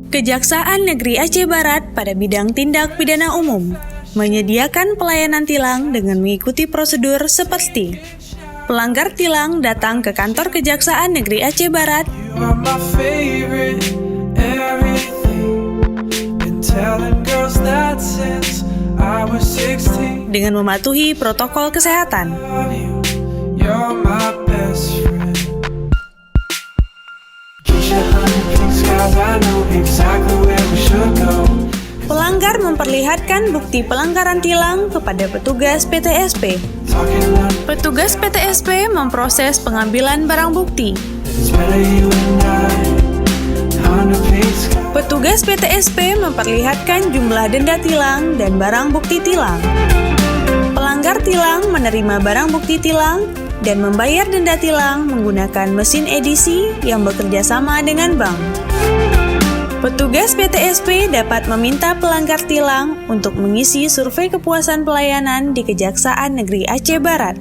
Kejaksaan Negeri Aceh Barat pada bidang tindak pidana umum menyediakan pelayanan tilang dengan mengikuti prosedur seperti: pelanggar tilang datang ke kantor Kejaksaan Negeri Aceh Barat dengan mematuhi protokol kesehatan. Pelanggar memperlihatkan bukti pelanggaran tilang kepada petugas PTSP. Petugas PTSP memproses pengambilan barang bukti. Petugas PTSP memperlihatkan jumlah denda tilang dan barang bukti tilang. Pelanggar tilang menerima barang bukti tilang dan membayar denda tilang menggunakan mesin edisi yang bekerja sama dengan bank. Petugas PTSP dapat meminta pelanggar tilang untuk mengisi survei kepuasan pelayanan di Kejaksaan Negeri Aceh Barat.